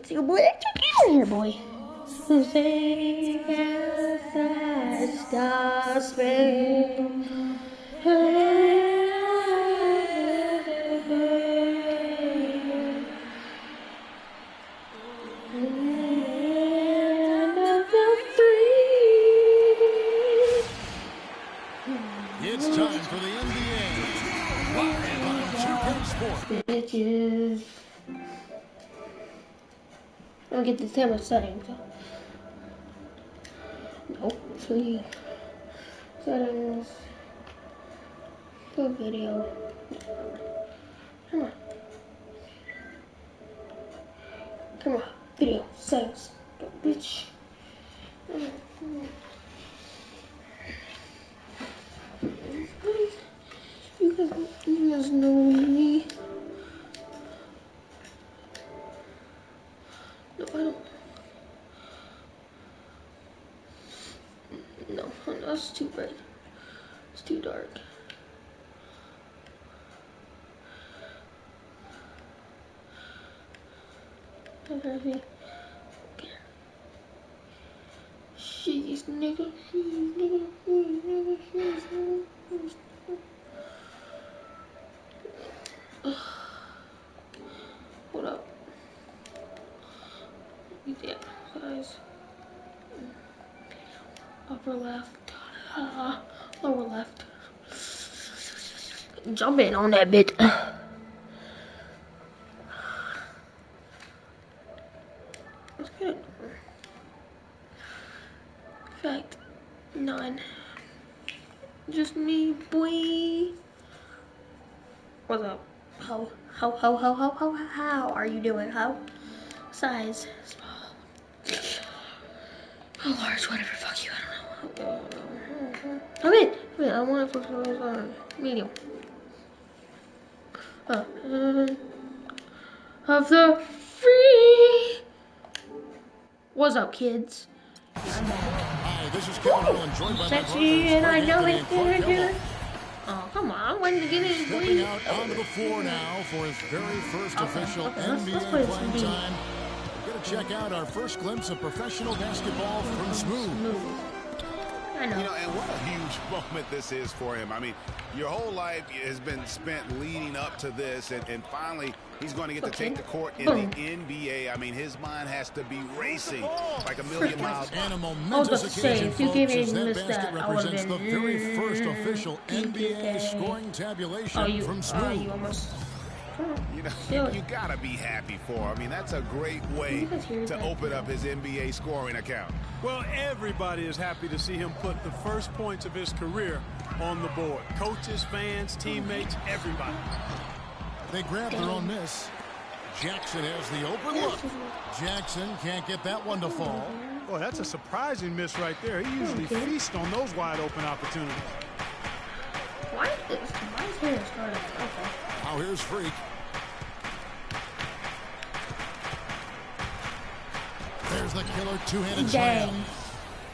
Take a boy, get in here, boy. Sing as the spring. It's time for the NBA. Live on 2K Sports. Bitches. I'll get this camera settings. Nope, please. Settings. Go video. Come on. Come on. Video. Settings. Bitch. You guys know me. No, I don't. No, that's too bright. It's too dark. Okay. She's nigga. Hold up. Yeah, guys. Upper left. Lower left. Jump in on that bit. That's good. Fact 9. Just me, boy. What's up? How are you doing? How? Size small. How large? Whatever. Fuck you. I don't know. Come in. I want to put medium. Of the free. What's up, kids? Hi, this is Kevin Harlan, joined by Sexy, and I know it's good. Oh, come on. When to get in, stepping please. out onto the floor now for his very first official let's NBA put it playing in. time. We're going to check out our first glimpse of professional basketball from Smooth. I know. You know, and what a huge moment this is for him. I mean, your whole life has been spent leading up to this, and finally he's going to get to take the court in the NBA. I mean, his mind has to be racing like a million miles. And a momentous occasion, if you folks, gave as me that missed basket that, I would've represents the been, very first official NBA scoring tabulation from Smooth. You almost. You know, you gotta be happy for him. I mean, that's a great way to open up his NBA scoring account. Well, everybody is happy to see him put the first points of his career on the board. Coaches, fans, teammates, everybody. They grab their own miss. Jackson has the open look. Jackson can't get that one to fall. Boy, that's a surprising miss right there. He usually feasts on those wide open opportunities. Why is hair started? Okay. Now here's Freak. There's the killer two-handed slam.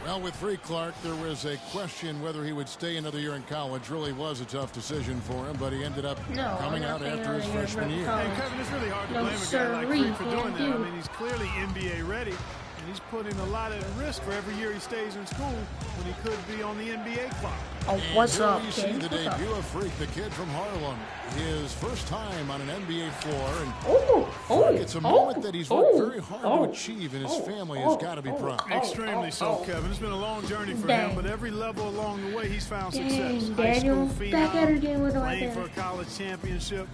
Well, with Freak Clark, there was a question whether he would stay another year in college. Really was a tough decision for him, but he ended up coming out after his freshman year. And Kevin, it's really hard to blame a guy like Freak for doing that. I mean, he's clearly NBA ready, and he's putting a lot at risk for every year he stays in school when he could be on the NBA clock. Oh, what's up, kid? kid? See the debut of Freak, the kid from Harlem. His first time on an NBA floor, and it's a moment that he's worked very hard to achieve, and his family has got to be proud. Extremely so, Kevin. It's been a long journey for him, but every level along the way, he's found success. Daniel, High school back at her again with playing for a college championship.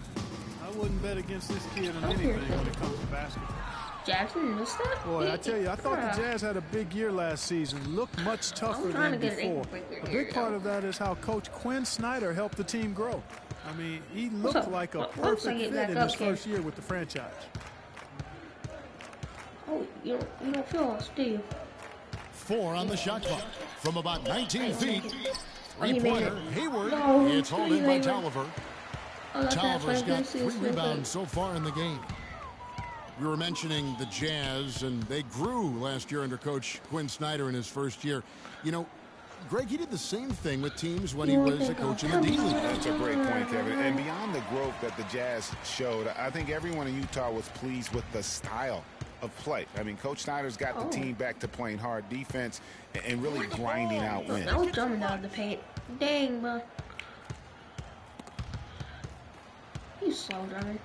I wouldn't bet against this kid on anything when it comes to basketball. Jackson missed that? Boy, I tell you, I thought the Jazz had a big year last season. Looked much tougher than before. A big part of that is how Coach Quinn Snyder helped the team grow. I mean, he looked like a perfect fit in his first year with the franchise. Oh, you don't feel us, do you? 4 on the shot clock from about 19 feet. Three-pointer, Hayward. It's hauled in by Tolliver. Tolliver's got 3 rebounds so far in the game. We were mentioning the Jazz, and they grew last year under Coach Quinn Snyder in his first year. You know, Greg, he did the same thing with teams when he was a coach in the D-League. That's a great point, Kevin. And beyond the growth that the Jazz showed, I think everyone in Utah was pleased with the style of play. I mean, Coach Snyder's got the team back to playing hard defense and really grinding out wins. I was jumping out of the paint. Dang, bro. You slow, Drummond.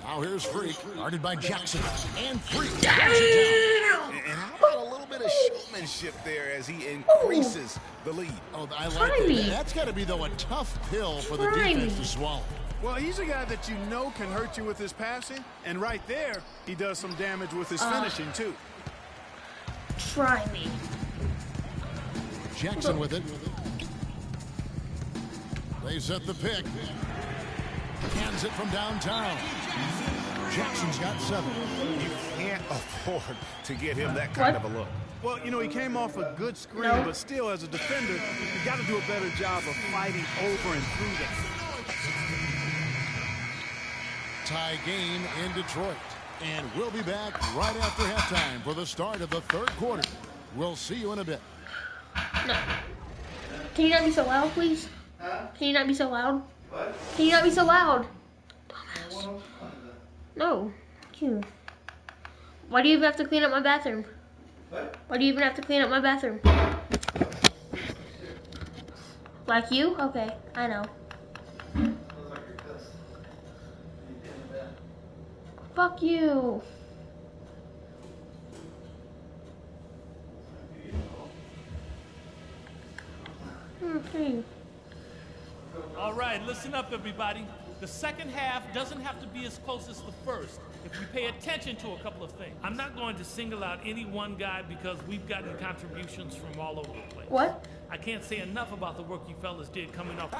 Now here's Freak, guarded by Jackson. And Freak. And how about a little bit of showmanship there as he increases the lead? Oh, I like that. That's got to be, though, a tough pill for the defense to swallow. Well, he's a guy that you know can hurt you with his passing. And right there, he does some damage with his finishing, too. Try me. Jackson with it. They set the pick. Hands it from downtown. Jackson's got 7. You can't afford to get him that kind of a look. Well, you know, he came off a good screen, but still, as a defender, you got to do a better job of fighting over and through that. Tie game in Detroit. And we'll be back right after halftime for the start of the 3rd quarter. We'll see you in a bit. No. Can you not be so loud, please? Can you not be so loud? What? Can you not be so loud? Dumbass. No. You. Why do you even have to clean up my bathroom? What? Why do you even have to clean up my bathroom? Like you? Okay, I know. Fuck you. Okay. All right, listen up, everybody. The second half doesn't have to be as close as the first if we pay attention to a couple of things. I'm not going to single out any one guy because we've gotten contributions from all over the place. What? I can't say enough about the work you fellas did coming up.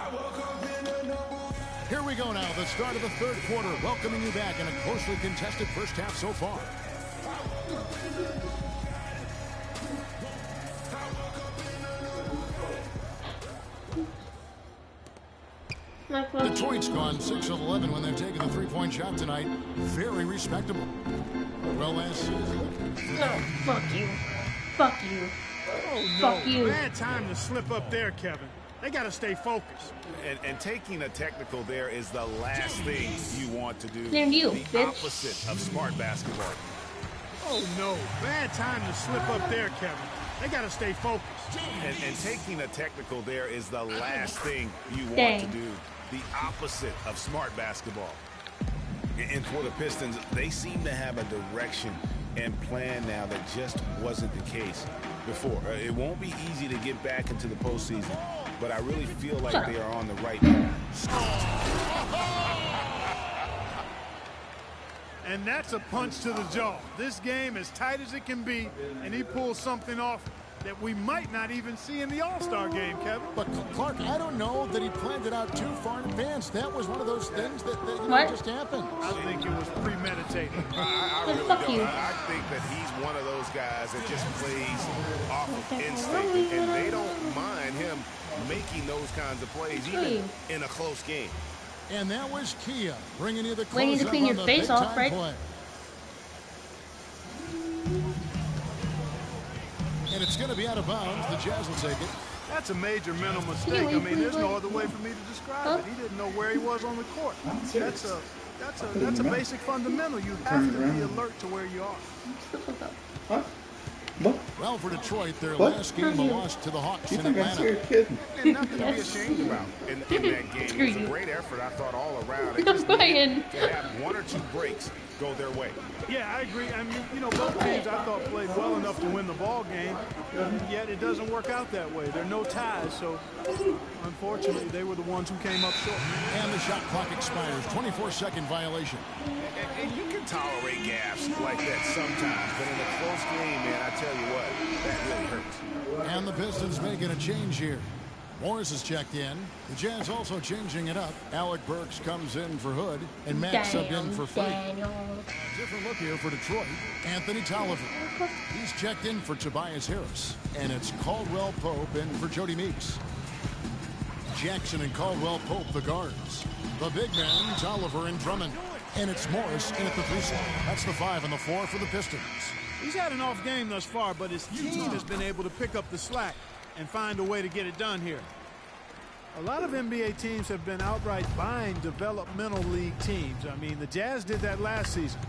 Here we go now, the start of the 3rd quarter, welcoming you back in a closely contested first half so far. Detroit's gone 6 of 11 when they've taken the 3-point shot tonight. Very respectable. Well, last season. No, fuck you. Fuck you. Oh, no. Fuck you. Bad time to slip up there, Kevin. They got to stay focused. And taking a technical there is the last thing you want to do. Damn you, the bitch. opposite of smart basketball. Oh, no. Bad time to slip up there, Kevin. They got to stay focused. And taking a technical there is the last thing you want Dang. to do. The opposite of smart basketball. And for the Pistons, they seem to have a direction and plan now that just wasn't the case before. It won't be easy to get back into the postseason, but I really feel like they are on the right path. And that's a punch to the jaw. This game as tight as it can be, and he pulls something off that we might not even see in the All-Star game, Kevin. But, Clark, I don't know that he planned it out too far in advance. That was one of those things that just happened. I think it was premeditated. I really Fuck don't. you. I think that he's one of those guys that just plays off of instinct, and they don't mind him making those kinds of plays, even in a close game. And that was Kia bringing you the close Waiting to clean your face off, right? Play. And it's going to be out of bounds. The Jazz will take it. That's a major mental mistake. I mean, there's no other way for me to describe it. He didn't know where he was on the court. That's a basic fundamental. You have to be alert to where you are. Huh? What? Well, for Detroit, their last game a loss to the Hawks in Atlanta. You're kidding. And nothing to be ashamed about in that game. It was a great effort, I thought, all around. They just needed to have 1 or 2 breaks go their way. Yeah, I agree. I mean, you know, both teams I thought played well enough to win the ball game, yet it doesn't work out that way. There are no ties, so unfortunately they were the ones who came up short. And the shot clock expires. 24-second violation. And you can tolerate gaffes like that sometimes, but in a close game, man, I tell you what, that really hurts. And the Pistons making a change here. Morris is checked in. The Jazz also changing it up. Alec Burks comes in for Hood, and Matt subbed in for Freak. Different look here for Detroit. Anthony Tolliver. He's checked in for Tobias Harris. And it's Caldwell Pope in for Jody Meeks. Jackson and Caldwell Pope, the guards. The big men, Tolliver and Drummond. And it's Morris in at the 3 slot. That's the 5 and the 4 for the Pistons. He's had an off game thus far, but his team has been able to pick up the slack and find a way to get it done here. A lot of NBA teams have been outright buying developmental league teams. I mean, the Jazz did that last season.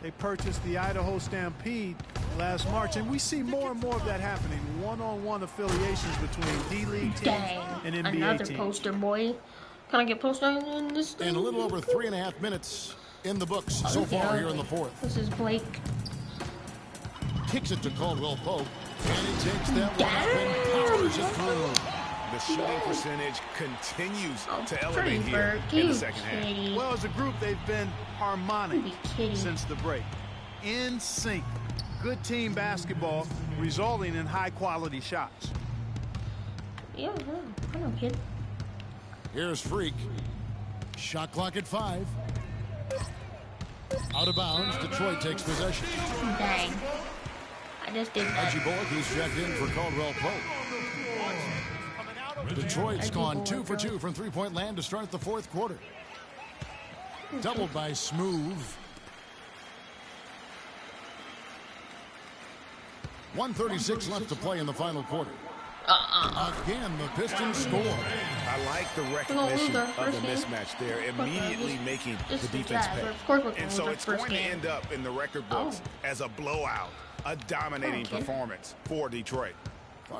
They purchased the Idaho Stampede last March, and we see more and more of that happening. One-on-one affiliations between D-League teams and NBA another teams. Poster boy. Can I get poster in this thing? And a little over 3.5 minutes in the books so far here in the fourth. This is Blake. Kicks it to Caldwell Pope, and he takes that one up and powers it through. The shooting percentage continues to elevate here in the second half. Well, as a group, they've been harmonic since the break. In sync. Good team basketball, resulting in high-quality shots. Yeah, I know, kid. Here's Freak. Shot clock at 5. Out of bounds. Detroit takes possession. Dang. I just did that. Reggie Bullock, who's checked in for Caldwell Pope. Detroit's gone 2 for 2 from three-point land to start the fourth quarter. Doubled by Smooth. 1:36 left to play in the final quarter. Again, the Pistons score. I like the recognition of the mismatch there, immediately making the defense pay. And so it's going to end up in the record books as a blowout, a dominating performance for Detroit.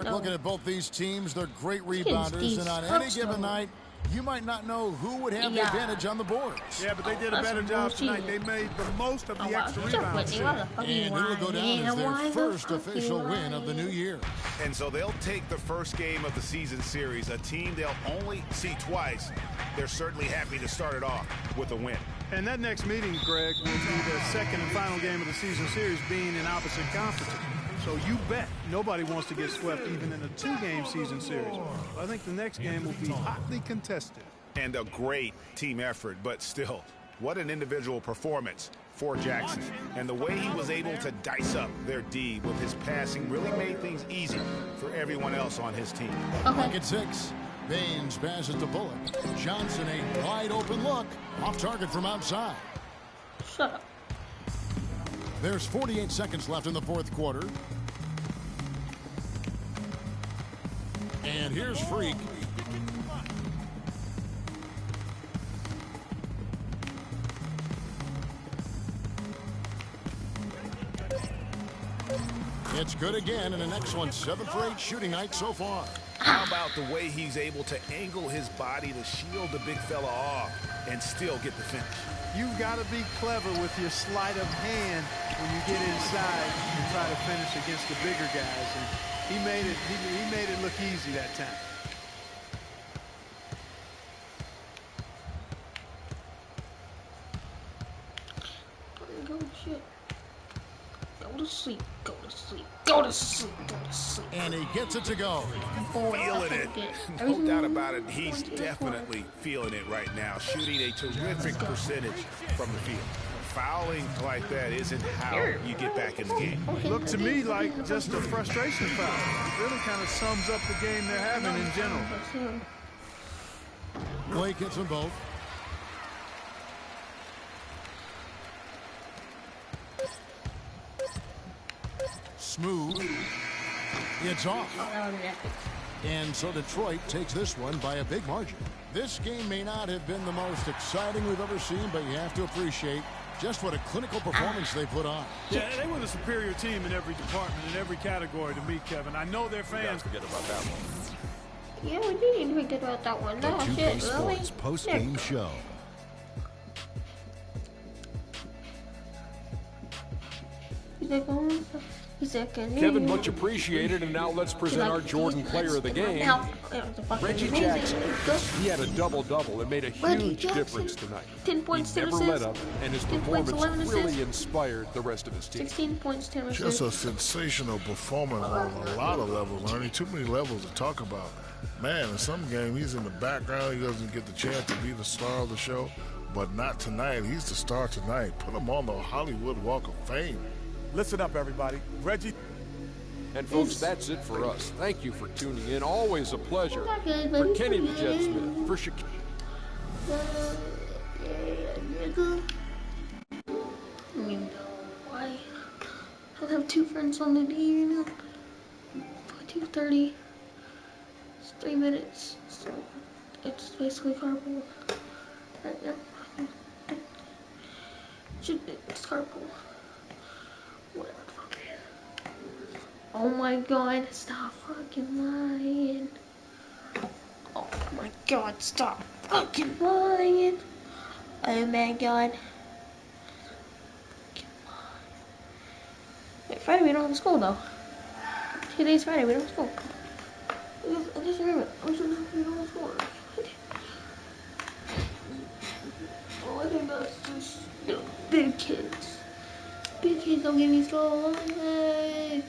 Looking at both these teams, they're great rebounders, and on any given night, you might not know who would have the advantage on the boards. Yeah, but they did a better job tonight. They made the most of the extra rebounds. And it'll go down as their first official win of the new year. And so they'll take the first game of the season series, a team they'll only see twice. They're certainly happy to start it off with a win. And that next meeting, Greg, will be the second and final game of the season series, being in opposite conferences. So you bet nobody wants to get swept even in a 2-game season series. I think the next game will be hotly contested. And a great team effort, but still, what an individual performance for Jackson. And the way he was able to dice up their D with his passing really made things easy for everyone else on his team. Back at 6. Baines passes to Bullock. Johnson, a wide open look. Off target from outside. Shut up. There's 48 seconds left in the fourth quarter. And here's Freak. It's good again, and an excellent 7 for 8 shooting night so far. How about the way he's able to angle his body to shield the big fella off and still get the finish? You've got to be clever with your sleight of hand when you get inside and try to finish against the bigger guys. And he made it look easy that time. Go shit. Go to sleep. Go to sleep. Go to sleep. Go to sleep. And he gets it to go. Feeling it. No doubt about it. He's definitely feeling it right now. Shooting a terrific percentage from the field. Fouling like that isn't how you get back in the game. Looked to me like just a frustration foul. It really kind of sums up the game they're having in general. Blake hits them both. Smooth. It's off. And so Detroit takes this one by a big margin. This game may not have been the most exciting we've ever seen, but you have to appreciate just what a clinical performance they put on. Yeah, they were the superior team in every department, in every category to me, Kevin. I know their fans. Forget about that one. Yeah, we didn't forget about that one. The No, 2K shit, really? Sports post-game show. Is that going? Kevin, much appreciated, and now let's present our Jordan player of the game, Reggie Jackson. He had a double-double and made a huge difference tonight. 10 points, he 10 never assists. let up, and his 10 points, performance 11 really assists. inspired the rest of his team. 16 points, 10 assists. Just a sensational performance on a lot of levels, Ernie. Too many levels to talk about. Man, in some game, he's in the background. He doesn't get the chance to be the star of the show, but not tonight. He's the star tonight. Put him on the Hollywood Walk of Fame. Listen up, everybody. Reggie. And folks, that's it for us. Thank you for tuning in. Always a pleasure. Good, For baby. Kenny the Jet Smith, for Shaquille. I mean, why? I have 2 friends on the D right now. 2:30. It's 3 minutes. So it's basically carpool. Right now. It's carpool. Oh my god, stop fucking lying. Oh my god, stop fucking lying. Oh my god. Wait, Friday we don't have school though. Today's Friday, we don't have school. I just remember, we don't have school. Oh, I think that's just big kids. Big kids don't get me started.